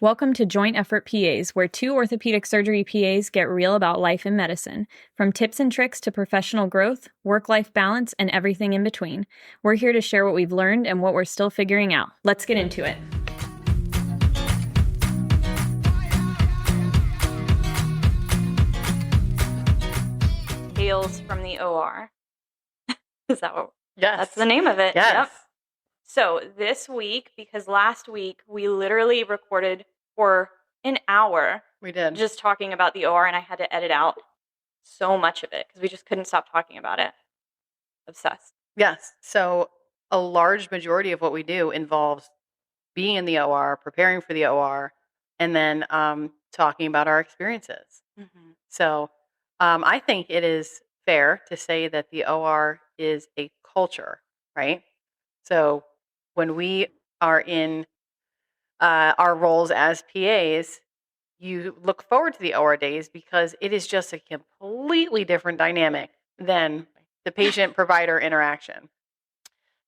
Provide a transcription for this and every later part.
Welcome to Joint Effort PAs, where two orthopedic surgery PAs get real about life in medicine. From tips and tricks to professional growth, work-life balance, and everything in between. We're here to share what we've learned and what we're still figuring out. Let's get into it. Tales from the OR. Is that what? Yes. That's the name of it. Yes. Yep. So this week, because last week we literally recorded for an hour We did. just talking about the OR, and I had to edit out so much of it because we just couldn't stop talking about it. Obsessed. Yes. So a large majority of what we do involves being in the OR, preparing for the OR, and then talking about our experiences. Mm-hmm. So I think it is fair to say that the OR is a culture, right? So when we are in our roles as PAs, you look forward to the OR days because it is just a completely different dynamic than the patient-provider interaction.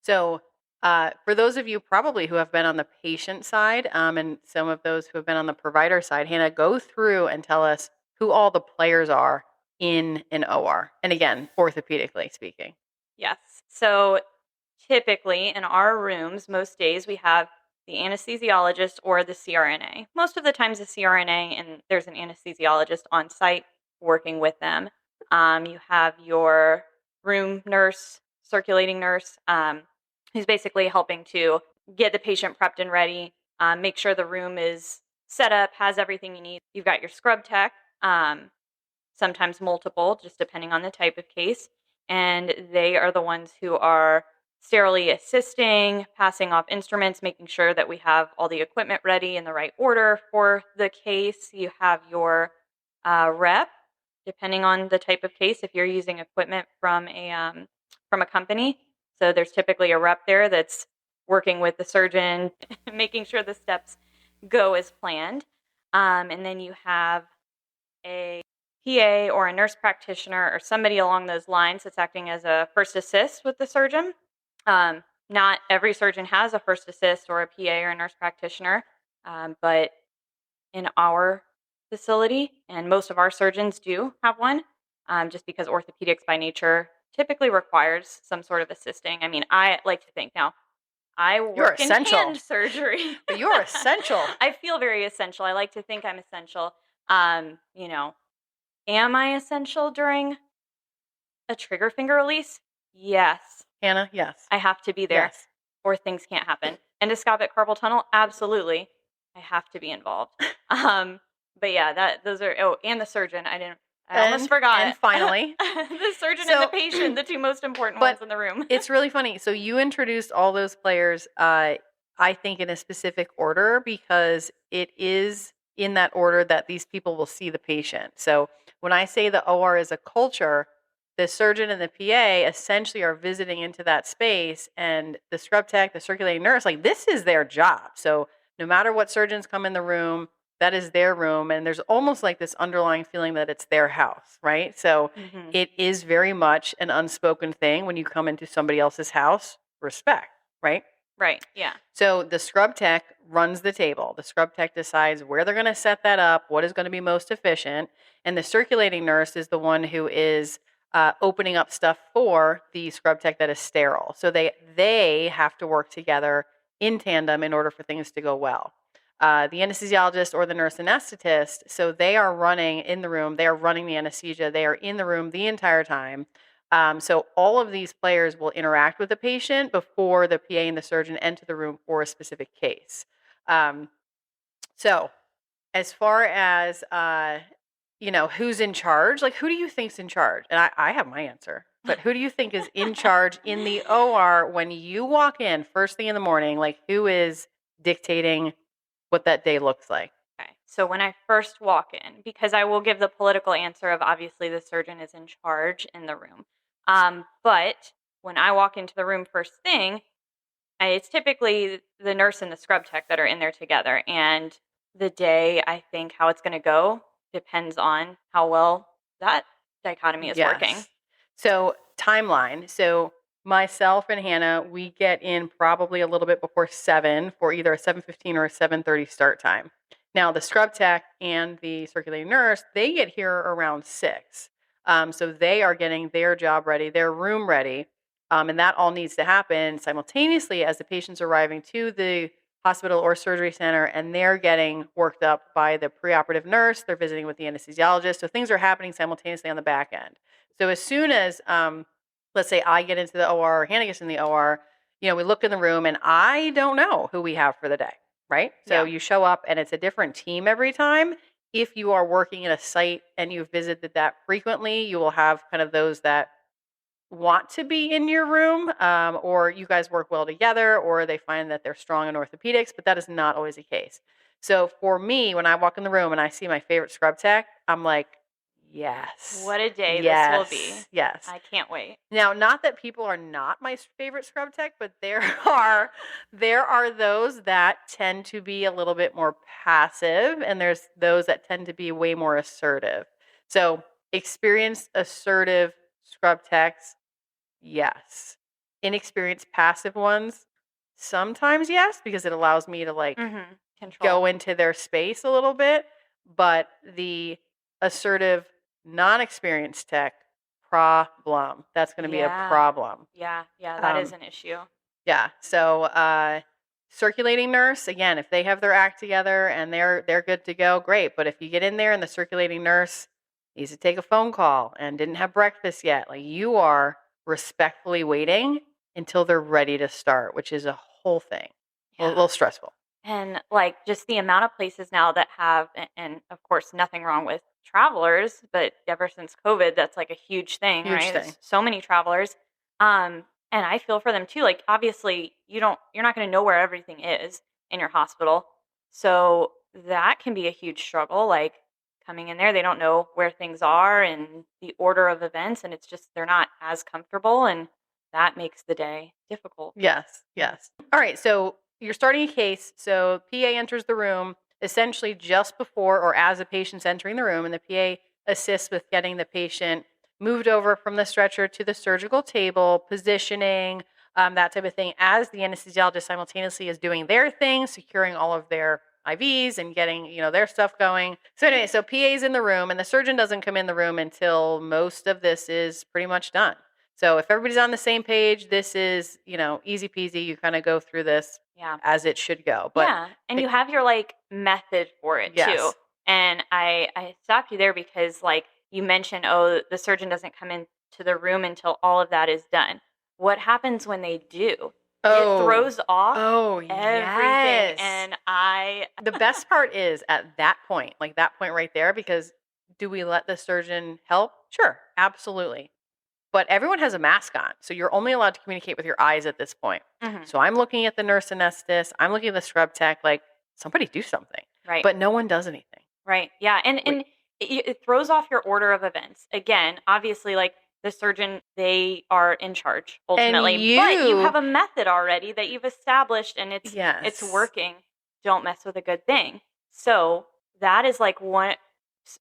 So for those of you probably who have been on the patient side and some of those who have been on the provider side, Hannah, go through and tell us who all the players are in an OR. And again, orthopedically speaking. Yes. So typically in our rooms, most days we have the anesthesiologist or the CRNA. Most of the times the CRNA, and there's an anesthesiologist on site working with them. You have your room nurse, circulating nurse, who's basically helping to get the patient prepped and ready, make sure the room is set up, has everything you need. You've got your scrub tech, sometimes multiple, just depending on the type of case. And they are the ones who are sterilely assisting, passing off instruments, making sure that we have all the equipment ready in the right order for the case. You have your rep, depending on the type of case, if you're using equipment from a company. So there's typically a rep there that's working with the surgeon, making sure the steps go as planned. And then you have a PA or a nurse practitioner or somebody along those lines that's acting as a first assist with the surgeon. Not every surgeon has a first assist or a PA or a nurse practitioner, but in our facility, and most of our surgeons do have one, just because orthopedics by nature typically requires some sort of assisting. I mean, I like to think now, I work in hand surgery. But you're essential. I feel very essential. I like to think I'm essential. Am I essential during a trigger finger release? Yes. Hannah, yes. I have to be there, Yes. or things can't happen. Endoscopic carpal tunnel, absolutely. I have to be involved. But yeah, those are, and the surgeon. I almost forgot. And finally, the surgeon and the patient, the two most important ones in the room. It's really funny. So you introduced all those players, I think, in a specific order because it is in that order that these people will see the patient. So when I say the OR is a culture, the surgeon and the PA essentially are visiting into that space, and the scrub tech, the circulating nurse, like this is their job. So no matter what surgeons come in the room, that is their room. And there's almost like this underlying feeling that it's their house, right? So it is very much an unspoken thing when you come into somebody else's house, respect, right? Right, yeah. So the scrub tech runs the table. The scrub tech decides where they're going to set that up, what is going to be most efficient. And the circulating nurse is the one who is opening up stuff for the scrub tech that is sterile. So they have to work together in tandem in order for things to go well. The anesthesiologist or the nurse anesthetist, so they are running in the room, they are running the anesthesia, they are in the room the entire time. So all of these players will interact with the patient before the PA and the surgeon enter the room for a specific case. So as far as, who's in charge, like who do you think's in charge? And I have my answer, but who do you think is in charge in the OR when you walk in first thing in the morning? Like who is dictating what that day looks like? Okay. So when I first walk in, because I will give the political answer of obviously the surgeon is in charge in the room. But when I walk into the room first thing, it's typically the nurse and the scrub tech that are in there together. And the day, I think how it's going to go depends on how well that dichotomy is working. So timeline. So myself and Hannah, we get in probably a little bit before 7 for either a 7:15 or a 7:30 start time. Now, the scrub tech and the circulating nurse, they get here around 6. So they are getting their job ready, their room ready. And that all needs to happen simultaneously as the patient's arriving to the hospital or surgery center, and they're getting worked up by the preoperative nurse. They're visiting with the anesthesiologist. So things are happening simultaneously on the back end. So as soon as, let's say I get into the OR or Hannah gets in the OR, we look in the room and I don't know who we have for the day. Right? So Yeah. you show up and it's a different team every time. If you are working at a site and you've visited that frequently, you will have kind of those that want to be in your room, or you guys work well together, or they find that they're strong in orthopedics, but that is not always the case. So for me, when I walk in the room and I see my favorite scrub tech, I'm like, yes, What a day this will be. yes, yes. I can't wait. Now, not that people are not my favorite scrub tech, but there are those that tend to be a little bit more passive, and there's those that tend to be way more assertive. So, experienced, assertive scrub techs, yes. Inexperienced, passive ones, sometimes yes, because it allows me to Control. go into their space a little bit. But the assertive, non-experienced tech, problem. That's going to be a problem. Yeah, that is Um, an issue. yeah. So circulating nurse, again, if they have their act together and they're good to go, great. But if you get in there and the circulating nurse needs to take a phone call and didn't have breakfast yet, like, you are respectfully waiting until they're ready to start, which is a whole thing. A little stressful. And just the amount of places now that have, and of course, nothing wrong with travelers, but ever since COVID, that's like a huge thing, Huge right? thing. There's so many travelers. And I feel for them too. Like, obviously, you're not going to know where everything is in your hospital. So that can be a huge struggle. Like, coming in there, they don't know where things are and the order of events, and it's just, they're not as comfortable. And that makes the day difficult. Yes, yes. All right, so you're starting a case. So PA enters the room essentially just before or as a patient's entering the room, and the PA assists with getting the patient moved over from the stretcher to the surgical table, positioning, that type of thing, as the anesthesiologist simultaneously is doing their thing, securing all of their IVs and getting, their stuff going. So anyway, so PA's in the room, and the surgeon doesn't come in the room until most of this is pretty much done. So if everybody's on the same page, this is, easy peasy. You kind of go through this as it should go. But yeah, and you have your method for it too. yes, And I stopped you there because you mentioned, oh, the surgeon doesn't come into the room until all of that is done. What happens when they do? It throws off everything. yes. And The best part is at that point, like that point right there, because do we let the surgeon help? Sure, absolutely. But everyone has a mask on, so you're only allowed to communicate with your eyes at this point. Mhm. So I'm looking at the nurse anesthetist, I'm looking at the scrub tech, like, somebody do something. Right. But no one does anything. Right. Yeah. And it throws off your order of events. Again, obviously, the surgeon, they are in charge ultimately. But you have a method already that you've established, and it's working. Don't mess with a good thing. So that is one,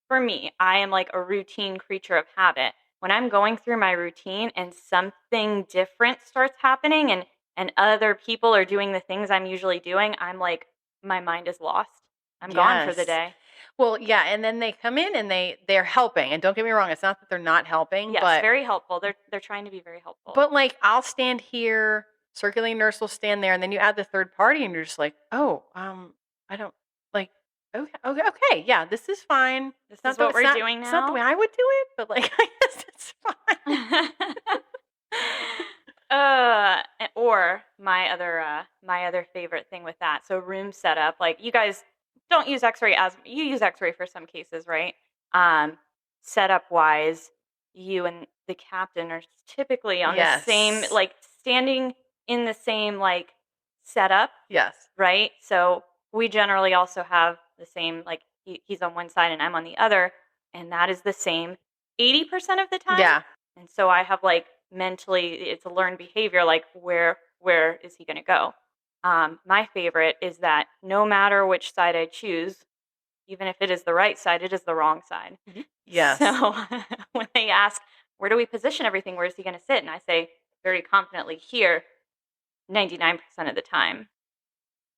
for me, I am a routine creature of habit. When I'm going through my routine and something different starts happening, and other people are doing the things I'm usually doing, I'm my mind is lost. I'm gone for the day. Well, yeah, and then they come in and they're helping. And don't get me wrong, it's not that they're not helping, Yes, but very helpful. They're trying to be very helpful. But I'll stand here, circulating nurse will stand there, and then you add the third party, and you're just like, oh, I don't like. Okay, okay, yeah, this is fine. This is what we're doing now. It's not the way I would do it, but I guess it's fine. Or my other favorite thing with that. So room setup, you guys don't use X-ray as you use X-ray for some cases, right? Setup wise, you and the captain are typically on the same, standing in the same setup. Yes. Right. So we generally also have the same, he's on one side and I'm on the other, and that is the same 80% of the time. Yeah. And so I have mentally, it's a learned behavior, where is he going to go? My favorite is that no matter which side I choose, even if it is the right side, it is the wrong side. Mm-hmm. Yes. So when they ask, where do we position everything? Where is he going to sit? And I say very confidently, here, 99% of the time.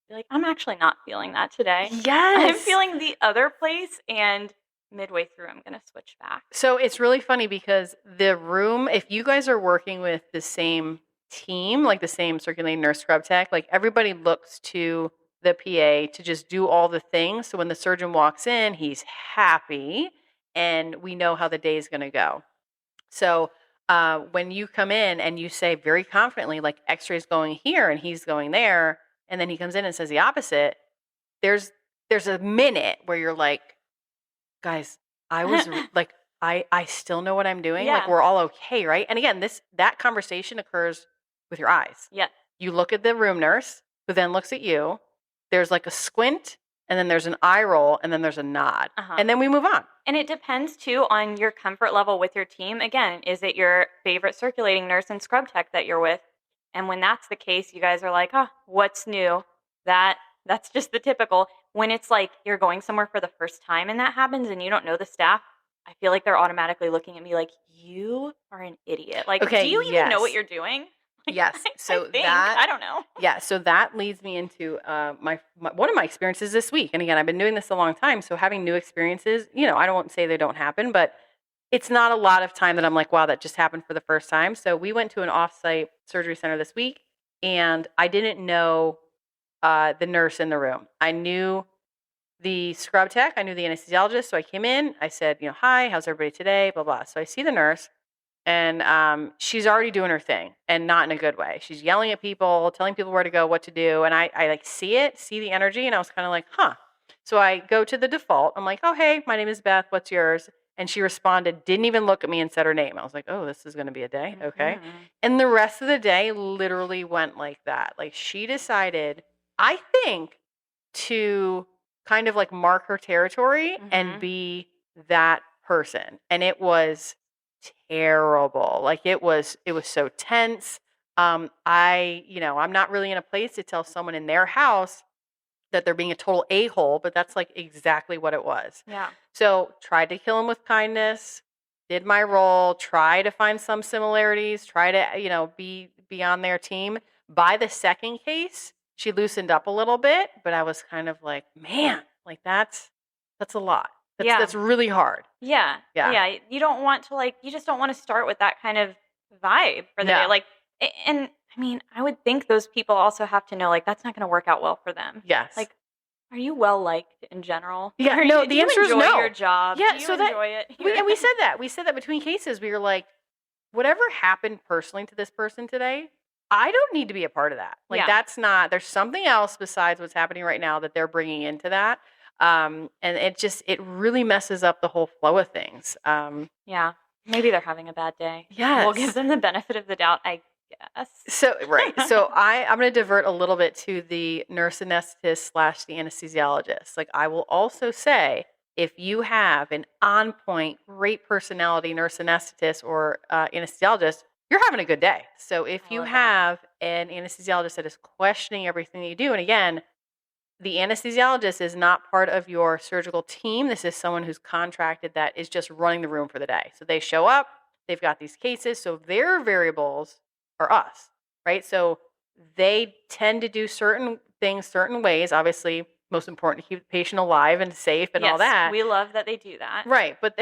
be like, I'm actually not feeling that today. I'm Yes. feeling the other place, and midway through, I'm going to switch back. So it's really funny because the room, if you guys are working with the same team, like the same circulating nurse scrub tech, like everybody looks to the PA to just do all the things. So when the surgeon walks in, he's happy and we know how the day is going to go. So when you come in and you say very confidently, like x-ray's going here and he's going there, and then he comes in and says the opposite, there's a minute where you're like, guys, I was like, I still know what I'm doing. Like Yeah. we're all okay, right? And again, that conversation occurs with your eyes. Yeah. You look at the room nurse, who then looks at you. There's like a squint, and then there's an eye roll, and then there's a nod, and then we move on. And it depends too on your comfort level with your team. Again, is it your favorite circulating nurse and scrub tech that you're with? And when that's the case, you guys are like, oh, what's new? That's just the typical. When it's like you're going somewhere for the first time and that happens and you don't know the staff, I feel like they're automatically looking at me like, you are an idiot. Like, Okay, do you even know yes. what you're doing? Like, Yes. So I think, that I don't know. Yeah, so that leads me into my one of my experiences this week. And again, I've been doing this a long time, so having new experiences, I don't say they don't happen, but it's not a lot of time that I'm like, wow, that just happened for the first time. So we went to an offsite surgery center this week, and I didn't know the nurse in the room. I knew the scrub tech, I knew the anesthesiologist. So I came in, I said, hi, how's everybody today? Blah, blah. So I see the nurse, and she's already doing her thing, and not in a good way. She's yelling at people, telling people where to go, what to do. And I like see the energy. And I was kind of like, huh. So I go to the default. I'm like, oh, hey, my name is Beth. What's yours? And she responded, didn't even look at me and said her name. I was like, oh, this is going to be a day. Okay. And the rest of the day literally went like that. Like she decided, I think, to kind of like mark her territory and be that person. And it was terrible. Like it was so tense. I'm not really in a place to tell someone in their house that they're being a total a-hole, but that's like exactly what it was. Yeah. So tried to kill him with kindness, did my role, try to find some similarities, try to, be on their team. By the second case, she loosened up a little bit, but I was kind of like, man, like that's a lot. That's really hard. Yeah. You don't want to you just don't want to start with that kind of vibe for the day. Like, and I mean, I would think those people also have to know, like, that's not going to work out well for them. Yes. Like, are you well liked in general? Yeah. No, the answer is no. Do you enjoy your job? Yeah. Do you so enjoy it? We said that. We said that between cases. We were like, whatever happened personally to this person today, I don't need to be a part of that. Like, that's not. There's something else besides what's happening right now that they're bringing into that. And it really messes up the whole flow of things. Yeah. Maybe they're having a bad day. Yes. We'll give them the benefit of the doubt, I guess. So, right. So I'm going to divert a little bit to the nurse anesthetist / the anesthesiologist. Like, I will also say, if you have an on point, great personality nurse anesthetist or anesthesiologist, you're having a good day. So if you have an anesthesiologist that is questioning everything that you do, and again, the anesthesiologist is not part of your surgical team. This is someone who's contracted that is just running the room for the day. So they show up, they've got these cases, so their variables are us, right? So they tend to do certain things certain ways. Obviously, most important to keep the patient alive and safe and all that. We love that they do that. Right, but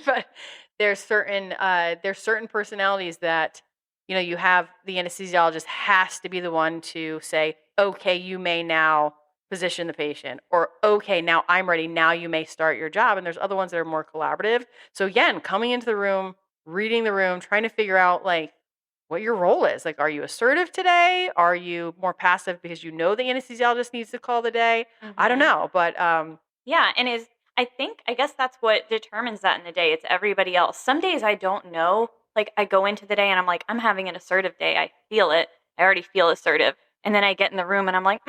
but there's certain personalities that you have the anesthesiologist has to be the one to say, okay, you may now position the patient, or okay, now I'm ready, now you may start your job. And there's other ones that are more collaborative. So again, coming into the room, reading the room, trying to figure out like what your role is. Like, are you assertive today? Are you more passive because the anesthesiologist needs to call the day? I don't know, but yeah, and I guess that's what determines that in the day. It's everybody else. Some days I don't know. Like, I go into the day and I'm like, I'm having an assertive day. I feel it. I already feel assertive. And then I get in the room and I'm like,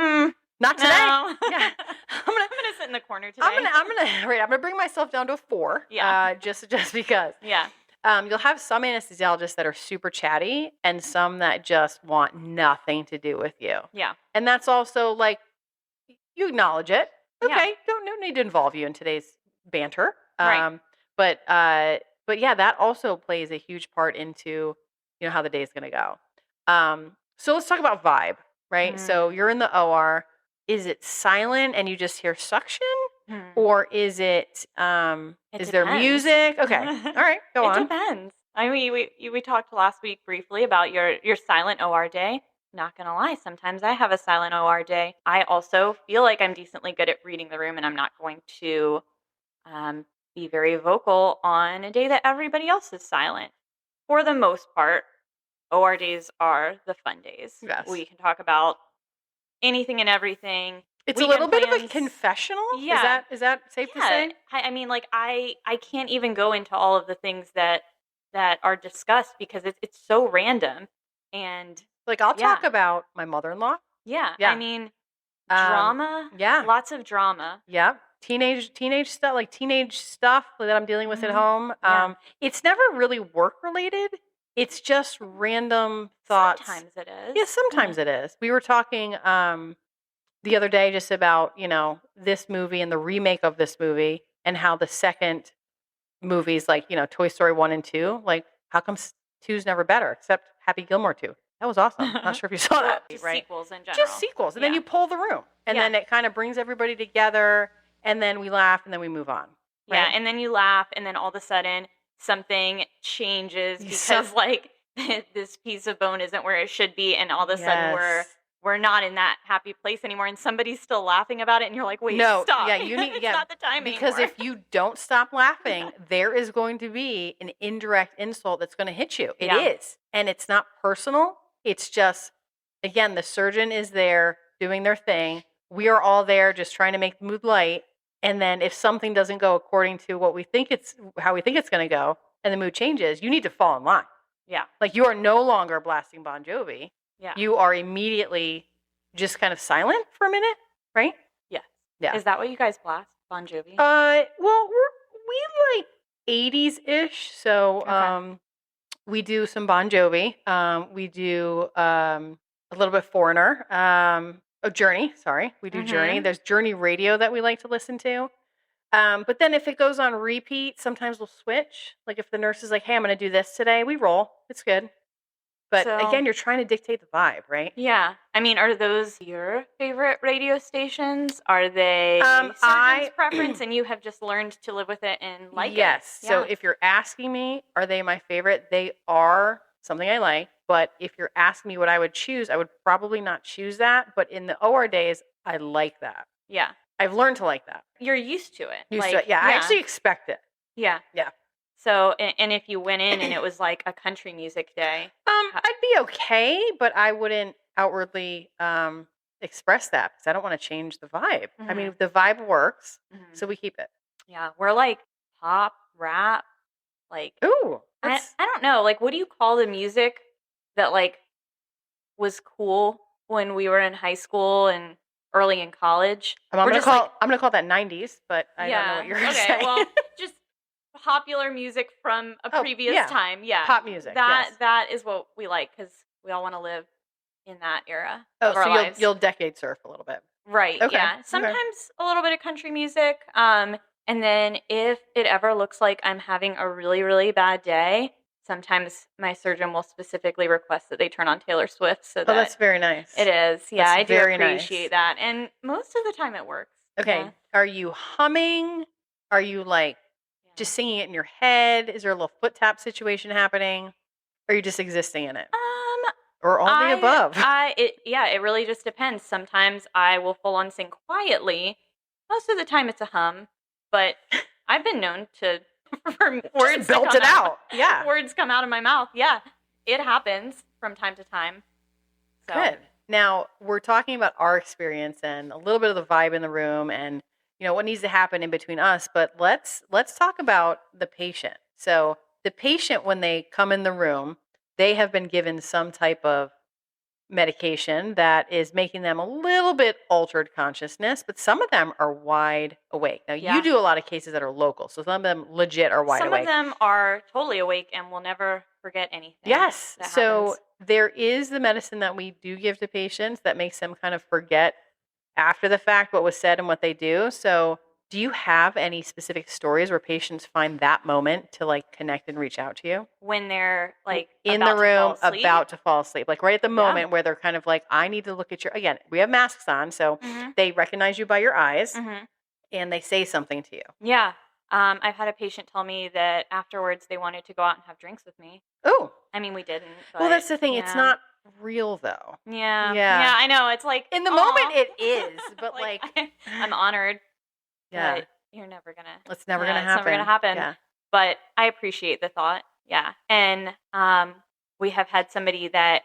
not today. No. Yeah. I'm gonna sit in the corner today. I'm gonna bring myself down to a 4. Yeah. Just because. Yeah. You'll have some anesthesiologists that are super chatty and some that just want nothing to do with you. Yeah. And that's also like, you acknowledge it. Okay. Don't need to involve you in today's banter. Right. But yeah, that also plays a huge part into, how the day is going to go. So let's talk about vibe, right? So you're in the OR. is it silent and you just hear suction? Hmm. Or is it, It is there depends. music? Okay. All right. Go It on. depends. I mean, we talked last week briefly about your silent OR day. Not gonna lie, sometimes I have a silent OR day. I also feel like I'm decently good at reading the room, and I'm not going to um, be very vocal on a day that everybody else is silent. For the most part, OR days are the fun days. Yes. We can talk about anything and everything. It's a little Weekend bit of a plans. confessional. Yeah. Is that safe to Yeah. say? I mean, like I can't even go into all of the things that are discussed because it's so random. And Like I'll talk yeah. about my mother-in-law. Yeah. I Yeah. mean, Um, drama, yeah. lots of drama. Yeah. Teenage stuff, like teenage stuff that I'm dealing with at Mhm. home. Yeah. It's never really work related. It's just random thoughts. Sometimes it is. Yeah, sometimes it is. We were talking the other day just about, this movie and the remake of this movie and how the second movies like, Toy Story 1 and 2, like how come 2's never better except Happy Gilmore 2. That was awesome. Not sure if you saw Well, that, just right? sequels in Just general. sequels. And then Yeah. you pull the room. And Yeah. then it kind of brings everybody together and then we laugh and then we move on. Yeah, Right? and then you laugh, and then all of a sudden something changes because like this piece of bone isn't where it should be, and all of a sudden Yes. we're not in that happy place anymore, and somebody's still laughing about it, and you're like, wait, No, stop! yeah, you need it's yeah, not the time because anymore. if you don't stop laughing, there is going to be an indirect insult that's going to hit you. It Yeah. is. And it's not personal. It's just again, the surgeon is there doing their thing. We are all there just trying to make the mood light. And then if something doesn't go according to what we think it's how we think it's going to go and the mood changes, you need to fall in line. Yeah, Like you are no longer blasting Bon Jovi. yeah, You are immediately just kind of silent for a minute, right? yes. Yeah. Is that what you guys blast, Bon Jovi? Well, we like 80s ish. So, Okay. we do some Bon Jovi. We do a little bit Foreigner. Journey. Sorry, we do Journey. Mhm. There's Journey Radio that we like to listen to. But then if it goes on repeat, sometimes we'll switch. Like if the nurse is like, "Hey, I'm going to do this today," we roll. It's good. But So again, you're trying to dictate the vibe, right? yeah, I mean, are those your favorite radio stations? Are they surgeon's preference, and you have just learned to live with it and like Yes. it? So Yeah. if you're asking me, are they my favorite? They are something I like. But if you're asking me what I would choose, I would probably not choose that. But in the OR days, I like that. Yeah. I've learned to like that. You're used to it. Used like, to it. Yeah, I actually expect it. Yeah. Yeah. So, and if you went in and it was like a country music day, I'd be okay, but I wouldn't outwardly express that because I don't want to change the vibe. I mean, the vibe works, so we keep it. yeah, we're like pop, rap, like Ooh, I don't know, like what do you call the music that like was cool when we were in high school and early in college? I'm We're gonna just like call that 90s, but I don't know what you're gonna okay, say. well, just popular music from a previous time. Yeah, pop music. that is what we like because we all want to live in that era Oh, of our so lives. you'll decade surf a little bit. Right. Okay. Yeah. Sometimes a little bit of country music. And then if it ever looks like I'm having a really, really bad day, sometimes my surgeon will specifically request that they turn on Taylor Swift. So that's very nice. It is. Yeah, That's I do very appreciate that. And most of the time it works. Okay. Yeah. Are you humming? Are you like just singing it in your head? Is there a little foot tap situation happening? Or are you just existing in it? Or all the above? It really just depends. Sometimes I will full on sing quietly. Most of the time it's a hum, but I've been known to for words belt it out. Yeah. Words come out of my mouth. Yeah. It happens from time to time. So. Good. Now, we're talking about our experience and a little bit of the vibe in the room and what needs to happen in between us, but let's talk about the patient. So, the patient when they come in the room, they have been given some type of medication that is making them a little bit altered consciousness, but some of them are wide awake. Now, you do a lot of cases that are local, so some of them legit are wide awake. Some of them are totally awake and will never forget anything. Yes. So there is the medicine that we do give to patients that makes them kind of forget after the fact what was said and what they do. So Do you have any specific stories where patients find that moment to like connect and reach out to you? When they're like In the about to fall room, asleep. about to fall asleep, like right at the Yeah. moment where they're kind of like, I need to look at your, again, we have masks on, so Mhm. they recognize you by your eyes Mhm. and they say something to you. Yeah. I've had a patient tell me that afterwards they wanted to go out and have drinks with me. Oh, I mean, we didn't, well, but that's the thing. It's yeah. not real though. Yeah. Yeah. Yeah, I know. It's like, In the moment, oh, it is, but like like, I'm honored, yeah, but you're never gonna. it's never going to Yeah, it's never gonna happen. happen. Yeah. But I appreciate the thought. Yeah, and we have had somebody that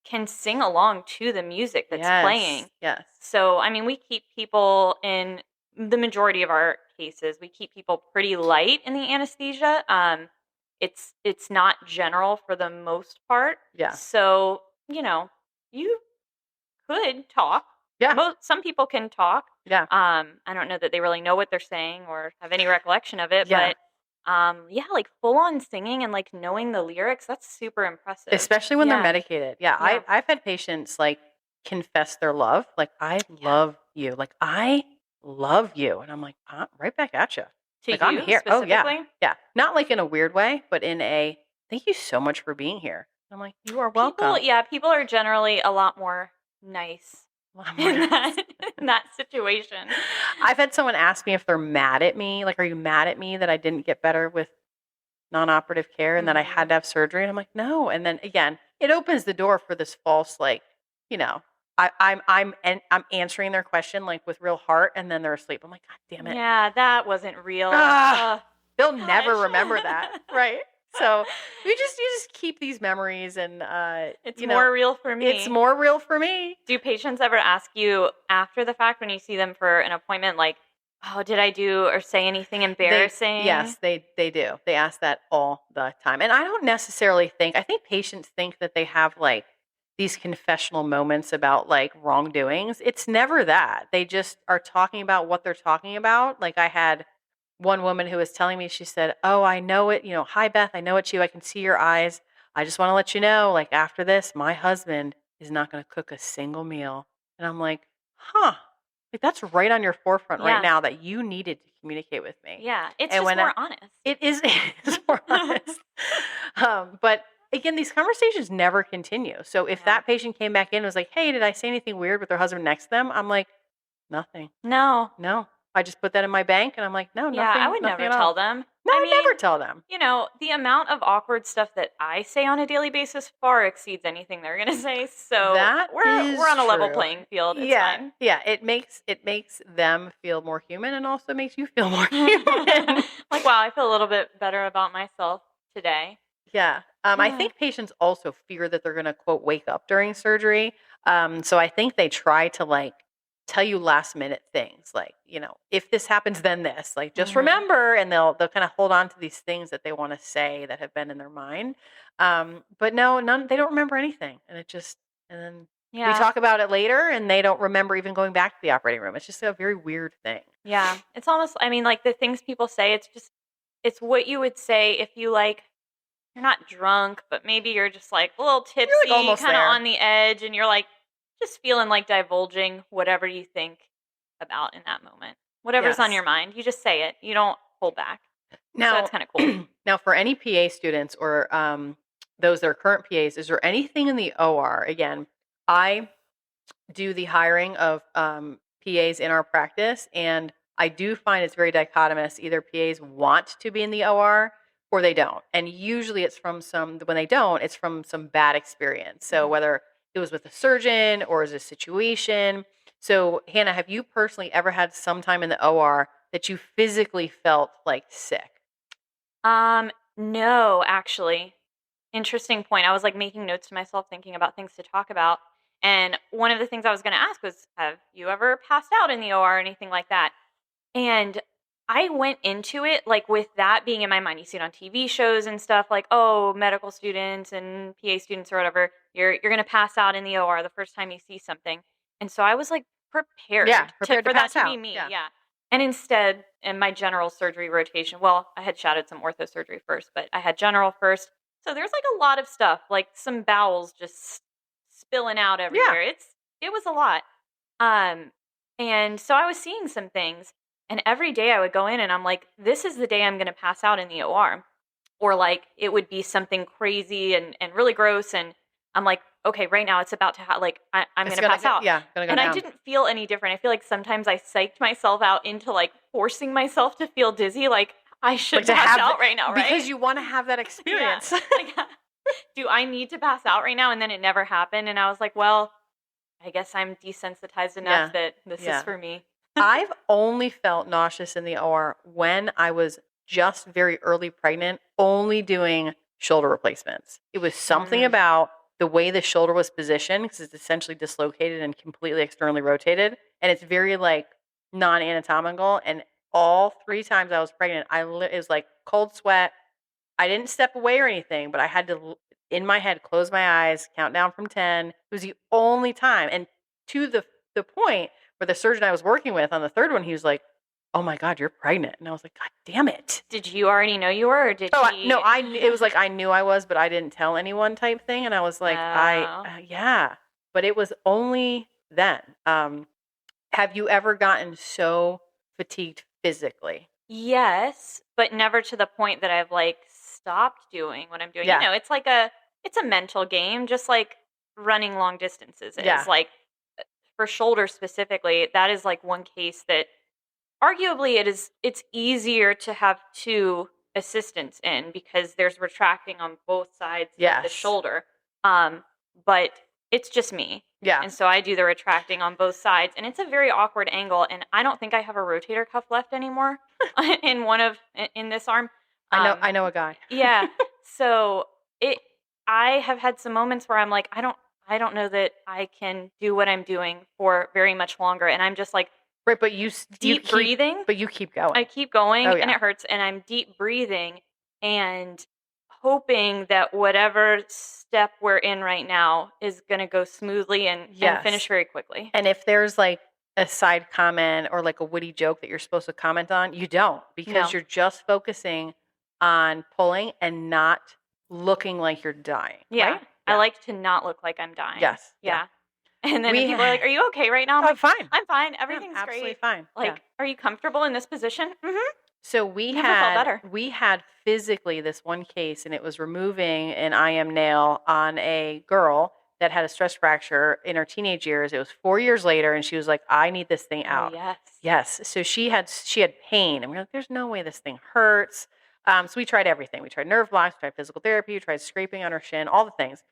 can sing along to the music that's Yes. playing. Yes. So I mean, we keep people in the majority of our cases. We keep people pretty light in the anesthesia. It's not general for the most part. Yeah. So you could talk. Yeah. Some people can talk. Yeah. I don't know that they really know what they're saying or have any recollection of it, Yeah. but yeah, like full on singing and like knowing the lyrics, that's super impressive. Especially when they're Yeah. medicated. Yeah. Yeah. I've had patients like confess their love. Like, I Yeah. love you. Like, I love you. And I'm like, right back at you. To Like, I'm you here. Oh, yeah. specifically? Yeah. Not like in a weird way, but in a, thank you so much for being here. I'm like, you are welcome. People are generally a lot more nice A lot more in nice. that situation. I've had someone ask me if they're mad at me. Like, are you mad at me that I didn't get better with non-operative care and that I Mhm. had to have surgery? And I'm like, no. And then again, it opens the door for this false, like, you know, I'm answering their question like with real heart, and then they're asleep. I'm like, God damn it. Yeah, that wasn't real. Ah, Oh, they'll never remember that, gosh. right? So you just keep these memories, and It's more real for it's me. more real for me. Do patients ever ask you after the fact when you see them for an appointment, like, "Oh, did I do or say anything embarrassing?" Yes, they do. They ask that all the time. And I don't necessarily think, I think patients think that they have like these confessional moments about like wrongdoings. It's never that. They just are talking about what they're talking about. Like, I had one woman who was telling me, she said, "Oh, I know it, hi Beth, I know it's you. I can see your eyes. I just want to let you know, like, after this, my husband is not going to cook a single meal." And I'm like, huh. Like, that's right on your forefront right Yeah. now that you needed to communicate with me. Yeah, it's And just when more honest. it is, it's more honest. But again, these conversations never continue. So if Yeah. that patient came back in and was like, "Hey, did I say anything weird with their husband next to them?" I'm like, "Nothing. No. No. I just put that in my bank." And I'm like, "No, Yeah, I nothing, would nothing never at tell all." them. No, I I mean, never tell them. the amount of awkward stuff that I say on a daily basis far exceeds anything they're going to say. So, That we're is on a level true. playing field. It's Yeah. fine. Yeah. It makes them feel more human, and also makes you feel more human. Like, wow, I feel a little bit better about myself today. Yeah. I Yeah. think patients also fear that they're going to, quote, wake up during surgery. So I think they try to like tell you last minute things like, if this happens, then this, like, just Mhm. remember, and they'll kind of hold on to these things that they want to say that have been in their mind. But no, they don't remember anything. And then we Yeah. talk about it later, and they don't remember even going back to the operating room. It's just a very weird thing. Yeah. It's almost, I mean, like the things people say, it's what you would say if you're not drunk, but maybe you're just like a little You're like tipsy, almost kind of there. on the edge, and you're like just feeling like divulging whatever you think about in that moment. Whatever's on Yes. your mind, you just say it. You don't hold back. So Now, it's kind of cool. now for any PA students or those that are current PAs, is there anything in the OR? Again, I do the hiring of PAs in our practice, and I do find it's very dichotomous. Either PAs want to be in the OR or they don't. And usually it's when they don't, it's from some bad experience. So Mhm. whether it was with a surgeon or as a situation. So, Hannah, have you personally ever had some time in the OR that you physically felt like sick? No, actually. Interesting point. I was like making notes to myself, thinking about things to talk about. And one of the things I was going to ask was, have you ever passed out in the OR or anything like that? And I went into it like with that being in my mind. You see it on TV shows and stuff like, oh, medical students and PA students or whatever, you're going to pass out in the OR the first time you see something. And so I was like Yeah, prepared prepared to for that pass to be out. me. Yeah. Yeah. And instead, in my general surgery rotation, well, I had shadowed some ortho surgery first, but I had general first. So there's like a lot of stuff, like some bowels just spilling out Yeah. everywhere. It was a lot. Um, and so I was seeing some things. And every day I would go in and I'm like, this is the day I'm going to pass out in the OR. Or like it would be something crazy and really gross. And I'm like, okay, right now it's about to like, I'm going It's to pass out. gonna go And I down. didn't feel any different. I feel like sometimes I psyched myself out into like forcing myself to feel dizzy. Like I should Like to pass have out right now, right? because you want to have that Yeah. experience. Like, do I need to pass out right now? And then it never happened. And I was like, well, I guess I'm desensitized enough Yeah. that this is Yeah. for me. I've only felt nauseous in the OR when I was just very early pregnant, only doing shoulder replacements. It was something Mm. about the way the shoulder was positioned because it's essentially dislocated and completely externally rotated. And it's very like non anatomical. And all 3 times I was pregnant, it was like cold sweat. I didn't step away or anything, but I had to, in my head, close my eyes, count down from 10. It was the only time. And to the point where the surgeon I was working with on the third one, he was like, "Oh my God, you're pregnant." And I was like, "God damn it." Did you already know you were, or did he? No, it was like I knew I was, but I didn't tell anyone type thing. And I was like, Oh. yeah. But it was only then. Have you ever gotten so fatigued physically? Yes, but never to the point that I've like stopped doing what I'm doing. Yeah. It's a mental game, just like running long distances Yeah. is. Like for shoulder specifically, that is like one case that arguably it's easier to have two assistants in because there's retracting on both sides of the Yes. shoulder. But it's just me. Yeah. And so I do the retracting on both sides and it's a very awkward angle and I don't think I have a rotator cuff left anymore in this arm. I know a guy. Yeah. So I have had some moments where I'm like I don't know that I can do what I'm doing for very much longer and I'm just like Right, but you deep breathing. But you keep going. I keep going Oh, and yeah. it hurts and I'm deep breathing and hoping that whatever step we're in right now is going to go smoothly and finish Yes. very quickly. And if there's like a side comment or like a witty joke that you're supposed to comment on, you don't because No. you're just focusing on pulling and not looking like you're dying. Yeah. Right? I like to not look like I'm dying. Yes. Yeah. And then We people are like, "Are you okay right now?" I'm Oh, like, fine. "I'm fine. Yeah, Everything's absolutely great." fine. Like, "Are you comfortable in this position?" Mhm. So we Never felt better. had physically this one case, and it was removing an IM nail on a girl that had a stress fracture in her teenage years. It was 4 years later, and she was like, "I need this thing out." Oh, yes. Yes. So she had pain, and we're like, "There's no way this thing hurts." So we tried everything. We tried nerve blocks, we tried physical therapy, we tried scraping on her shin, all the things.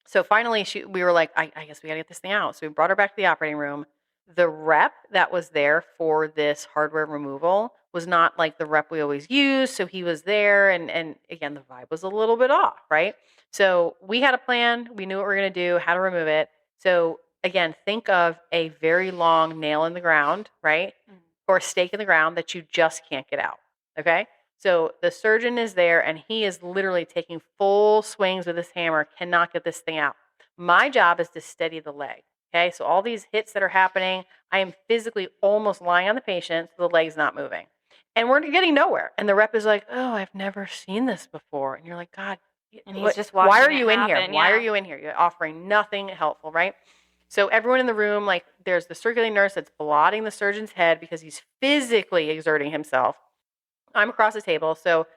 So finally, we were like, I guess we got to get this thing out. So we brought her back to the operating room. The rep that was there for this hardware removal was not like the rep we always use. So he was there. And again, the vibe was a little bit off, right? So we had a plan. We knew what we were going to do, how to remove it. So again, think of a very long nail in the ground, right? Or a stake in the ground that you just can't get out. Okay. So the surgeon is there and he is literally taking full swings with his hammer, cannot get this thing out. My job is to steady the leg. Okay. So all these hits that are happening, I am physically almost lying on the patient so the leg's not moving. And we're getting nowhere. And the rep is like, "Oh, I've never seen this before." And you're like, "God, And he's just watching why are it you in here? happen, Why are yeah. you in here? You're offering nothing helpful, right?" So everyone in the room, like there's the circulating nurse that's blotting the surgeon's head because he's physically exerting himself. I'm across the table. So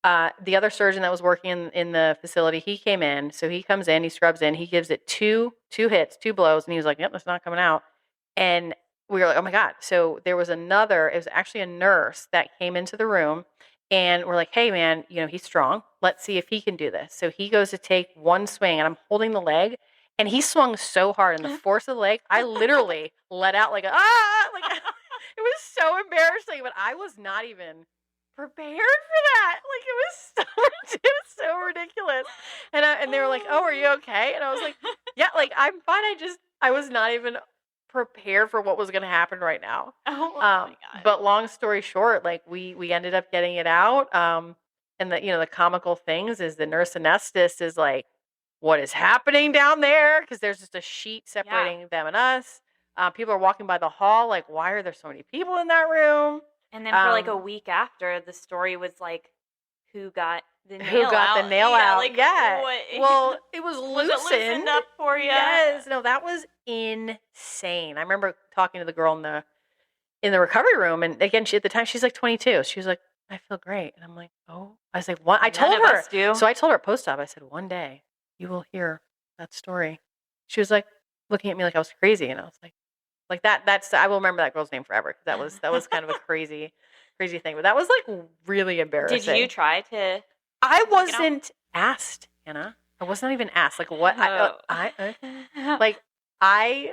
the other surgeon that was working in the facility, he came in. So he comes in, he scrubs in, he gives it two hits, 2 blows, and he was like, "Yep, it's not coming out." And we were like, "Oh my God." So there was it was actually a nurse that came into the room and we're like, "Hey man, he's strong. Let's see if he can do this." So he goes to take one swing and I'm holding the leg and he swung so hard and the force of the leg, I literally let out like like it was so embarrassing, but I was not even prepared for that. Like it was so ridiculous. And they were like, "Oh, are you okay?" And I was like, "Yeah, like I'm fine. I was not even prepared for what was going to happen right now." Oh my God. But long story short, like we ended up getting it out. And the comical things is the nurse anesthetist is like, "What is happening down there?" Because there's just a sheet separating them and us. People are walking by the hall, like, "Why are there so many people in that room?" And then for like a week after, the story was like, who got the nail Who got out? the nail Yeah, out? like, Yeah. what? Well, it was Was it loosened. loosened up for you? Yes. No, that was insane. I remember talking to the girl in in the recovery room. And again, at the time, she's like 22. She was like, I feel great. And I'm like, oh, I was like, what? I told None of her. us do. So I told her at post-op, I said, one day you will hear that story. She was like looking at me like I was crazy. And I was like that's, I will remember that girl's name forever. Cause that was kind of a crazy thing. But that was like really Did you embarrassing. try to I take it out? wasn't asked, Hannah. I was not even asked. Like what? Like I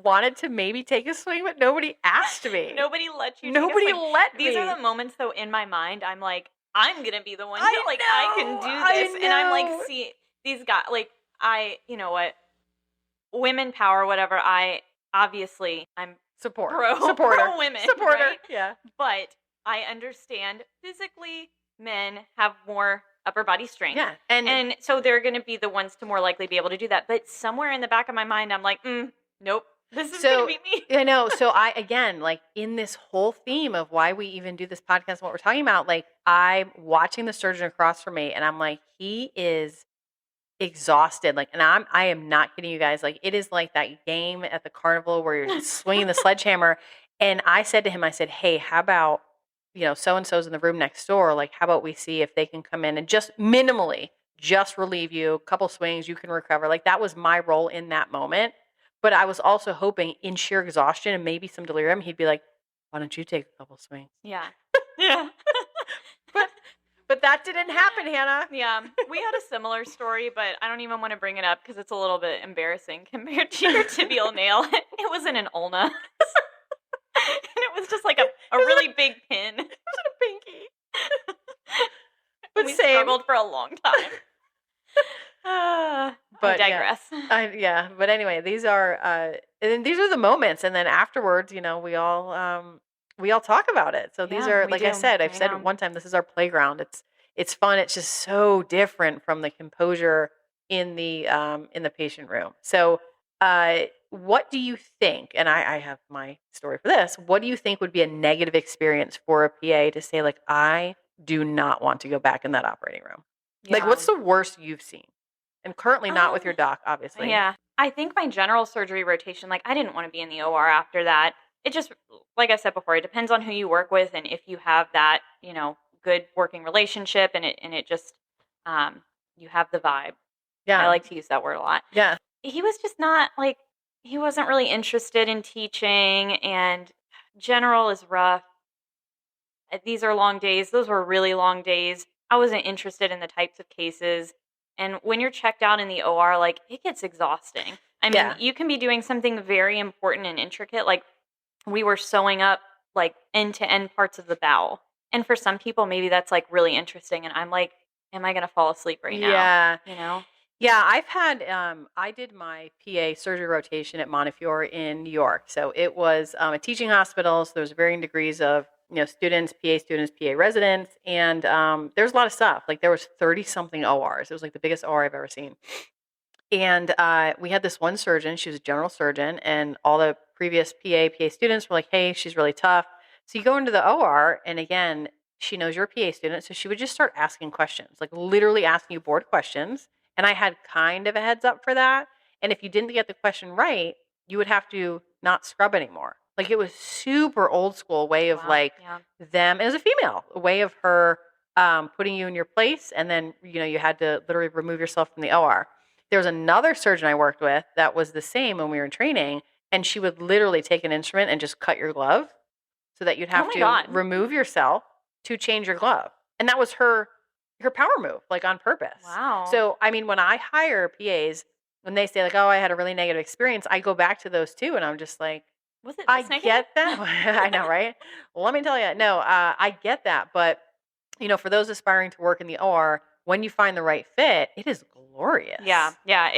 wanted to maybe take a swing, but nobody asked me. Nobody let you. Nobody take a swing. let These me. are the moments, though, in my mind. I'm like, I'm gonna be the one. I like, know, I can do this, I and I'm like, know. see, these guys. Like, you know what? Women power, whatever. I'm Supporter, pro women, supporter. right? Yeah, but I understand physically men have more upper body strength. yeah, and so they're going to be the ones to more likely be able to do that. But somewhere in the back of my mind, I'm like, nope, this is going to be me. I know. So I, again, like in this whole theme of why we even do this podcast and what we're talking about, like I'm watching the surgeon across from me and I'm like, he is exhausted. Like, and I am not kidding you guys. Like it is like that game at the carnival where you're swinging the sledgehammer. And I said to him, I said, hey, how about, so-and-so's in the room next door. Like, how about we see if they can come in and just minimally just relieve you, a couple swings, you can recover. Like that was my role in that moment. But I was also hoping in sheer exhaustion and maybe some delirium, he'd be like, why don't you take a couple swings? Yeah. Yeah. But that didn't happen, Hannah. Yeah. We had a similar story, but I don't even want to bring it up because it's a little bit embarrassing compared to your tibial nail. It was in an ulna. And it was just like a really big pin. It was a pinky. But we struggled for a long time. But I digress. Yeah. But anyway, these are the moments, and then afterwards, we all talk about it. So these are, like I said, I've said one time, this is our playground. It's fun. It's just so different from the composure in the patient room. So, what do you think? And I have my story for this. What do you think would be a negative experience for a PA to say, like, I do not want to go back in that operating room? Yeah. Like, what's the worst you've seen? And currently not with your doc, obviously. Yeah. I think my general surgery rotation, like I didn't want to be in the OR after that. It just, like I said before, it depends on who you work with and if you have that, good working relationship and it just, you have the vibe. Yeah. I like to use that word a lot. Yeah. He was just not like, he wasn't really interested in teaching, and general is rough. These are long days. Those were really long days. I wasn't interested in the types of cases. And when you're checked out in the OR, like it gets exhausting. I mean, you can be doing something very important and intricate. Like we were sewing up like end to end parts of the bowel. And for some people, maybe that's like really interesting. And I'm like, am I going to fall asleep right now? Yeah. Yeah, I've had, I did my PA surgery rotation at Montefiore in New York. So it was a teaching hospital. So there's varying degrees of, students, PA residents. And there's a lot of stuff. Like there was 30 something ORs. It was like the biggest OR I've ever seen. And we had this one surgeon, she was a general surgeon, and all the previous PA students were like, hey, she's really tough. So you go into the OR, and again, she knows you're a PA student. So she would just start asking questions, like literally asking you board questions. And I had kind of a heads up for that. And if you didn't get the question right, you would have to not scrub anymore. Like it was super old school way of them, as a female, a way of her putting you in your place. And then, you had to literally remove yourself from the OR. There was another surgeon I worked with that was the same when we were in training. And she would literally take an instrument and just cut your glove so that you'd have to remove yourself to change your glove. And that was her power move, like on purpose. Wow. So, I mean, when I hire PAs, when they say like, oh, I had a really negative experience, I go back to those too. And I'm just like, was it I get that. I know, right? Well, let me tell you, no, I get that. But, for those aspiring to work in the OR, when you find the right fit, it is glorious. Yeah. Yeah.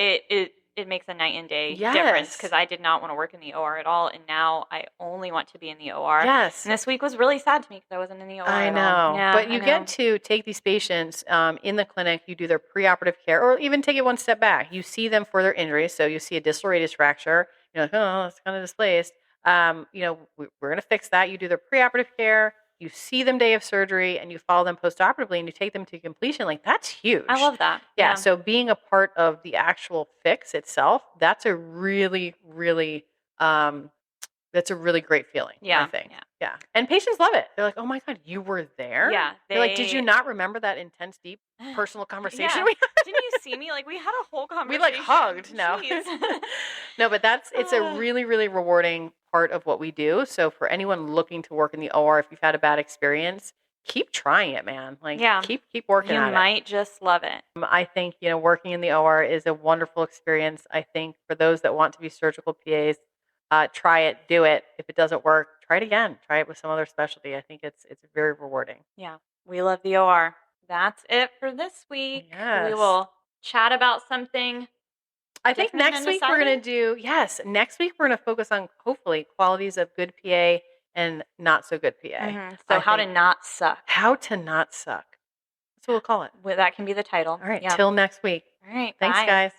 It makes a night and day difference, because I did not want to work in the OR at all. And now I only want to be in the OR. Yes. And this week was really sad to me because I wasn't in the OR I at know. all. Yeah, but you get to take these patients in the clinic. You do their preoperative care, or even take it one step back. You see them for their injuries. So you see a distal radius fracture. You're like, oh, it's kind of displaced. We're going to fix that. You do their preoperative care. You see them day of surgery, and you follow them postoperatively, and you take them to completion. Like, that's huge. I love that. Yeah. So being a part of the actual fix itself, that's a really, really That's a really great feeling, Yeah, I think. yeah. Yeah. And patients love it. They're like, oh my God, you were there? Yeah, They're like, did you not remember that intense, deep personal conversation Yeah. we had? Didn't you see me? Like, we had a whole We conversation. like hugged. No. Jeez. No, but it's a really, really rewarding part of what we do. So for anyone looking to work in the OR, if you've had a bad experience, keep trying it, man. Like, Yeah. keep working You at it. might just love it. I think, working in the OR is a wonderful experience. I think for those that want to be surgical PAs, try it, do it. If it doesn't work, try it again. Try it with some other specialty. I think it's very rewarding. Yeah. We love the OR. That's it for this week. Yes. We will chat about something. I think Different next than week we're going to next week we're going to focus on hopefully qualities of good PA and not so good PA. So how to not suck. How to not suck. That's what we'll call it. Well, that can be the title. All right. Yeah. Till next week. All right. Thanks, bye. guys.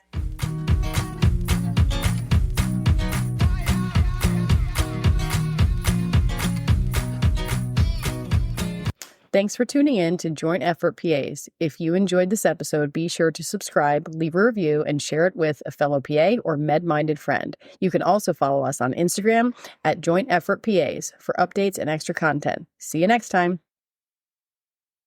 Thanks for tuning in to Joint Effort PAs. If you enjoyed this episode, be sure to subscribe, leave a review, and share it with a fellow PA or med-minded friend. You can also follow us on Instagram at Joint Effort PAs for updates and extra content. See you next time.